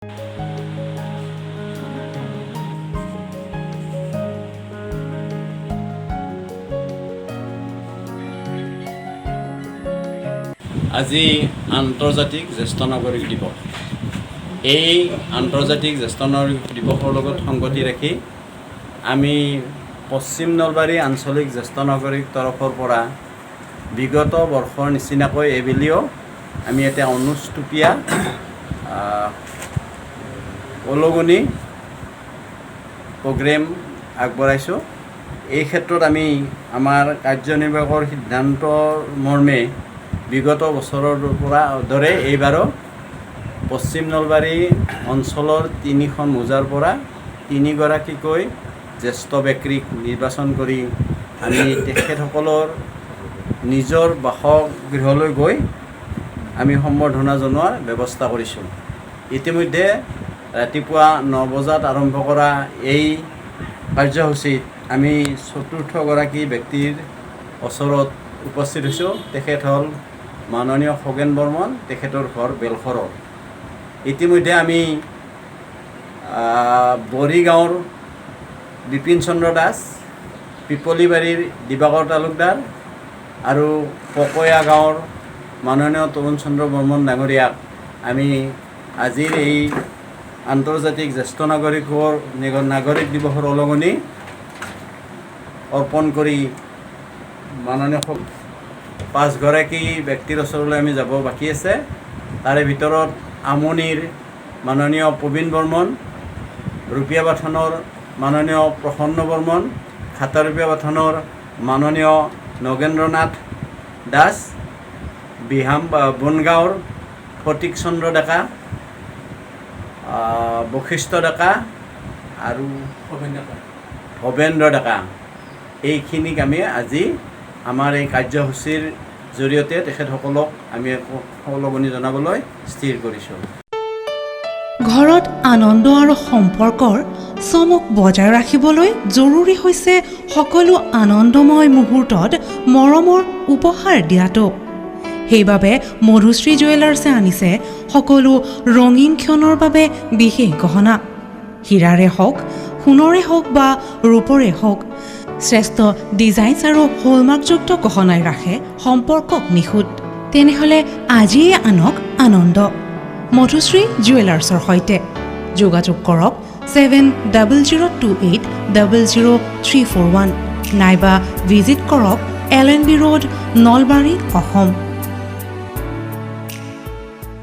আজি আন্তৰ্জাতিক জ্যেষ্ঠ নাগৰিক দিৱস। এই আন্তৰ্জাতিক জ্যেষ্ঠ নাগৰিক দিৱসৰ লগত সংগতি ৰাখি আমি পশ্চিম নলবাৰী আঞ্চলিক জ্যেষ্ঠ নাগৰিক তৰফৰ পৰা বিগত বৰ্ষৰ নিচিনাকৈ এইবেলিও আমি এটা অনুষ্টুপীয়া ওলগনি প্ৰগ্ৰেম আগবঢ়াইছোঁ। এই ক্ষেত্ৰত আমি আমাৰ কাৰ্যনিৰ্বাহকৰ সিদ্ধান্ত মৰ্মে বিগত বছৰৰ পৰা দৰে এইবাৰো পশ্চিম নলবাৰী অঞ্চলৰ 3খন মৌজাৰ পৰা 3গৰাকীকৈ জ্যেষ্ঠ ব্যক্তিক নিৰ্বাচন কৰি আমি তেখেতসকলৰ নিজৰ বাসগৃহলৈ গৈ আমি সম্বৰ্ধনা জনোৱাৰ ব্যৱস্থা কৰিছোঁ। ইতিমধ্যে ৰাতিপুৱা 9 বজাত আৰম্ভ কৰা এই কাৰ্যসূচীত আমি 4ৰ্থগৰাকী ব্যক্তিৰ ওচৰত উপস্থিত হৈছোঁ। তেখেত হ'ল মাননীয় খগেন বৰ্মন, তেখেতৰ ঘৰ বেলশৰত। ইতিমধ্যে আমি বৰিগাঁৱৰ বিপিন চন্দ্ৰ দাস, পিপলিবাৰীৰ দিবাকৰ তালুকদাৰ আৰু পকয়া গাঁৱৰ মাননীয় তৰুণ চন্দ্ৰ বৰ্মন ডাঙৰীয়াক আমি আজিৰ এই আন্তৰ্জাতিক জ্যেষ্ঠ নাগৰিক দিৱসৰ ওলগনি অৰ্পণ কৰি মাননীয় 5গৰাকী ব্যক্তিৰ ওচৰলৈ আমি যাব বাকী আছে। তাৰে ভিতৰত আমনিৰ মাননীয় প্ৰবীণ বৰ্মন, ৰূপিয়াবাথানৰ মাননীয় প্ৰসন্ন বৰ্মন, খাটাৰূপিয়াবাথানৰ মাননীয় নগেন্দ্ৰনাথ দাস, বনগাঁৱৰ ফটিক চন্দ্ৰ ডেকা, বশিষ্ঠ ডেকা আৰু ভৱেন্দ্ৰ ডেকা, এইখিনিক আমি আজি আমাৰ এই কাৰ্যসূচীৰ জৰিয়তে তেখেতসকলক আমি ওলগনি জনাবলৈ স্থিৰ কৰিছোঁ। ঘৰত আনন্দ আৰু সম্পৰ্কৰ চমক বজাই ৰাখিবলৈ জৰুৰী হৈছে সকলো আনন্দময় মুহূৰ্তত মৰমৰ উপহাৰ দিয়াটো। সেইবাবে মধুশ্ৰী জুৱেলাৰ্ছে আনিছে সকলো ৰঙীন ক্ষণৰ বাবে বিশেষ গহনা। হীৰাৰে হওক, সোণৰে হওক বা ৰূপৰে হওক, শ্ৰেষ্ঠ ডিজাইনছ আৰু হলমাৰ্কযুক্ত গহনাই ৰাখে সম্পৰ্কক নিখুঁত। তেনেহ'লে আজিয়ে আনক আনন্দ মধুশ্ৰী জুৱেলাৰ্ছৰ সৈতে। যোগাযোগ কৰক 7028000341 নাইবা ভিজিট কৰক LNB ৰোড, নলবাৰী, অসম।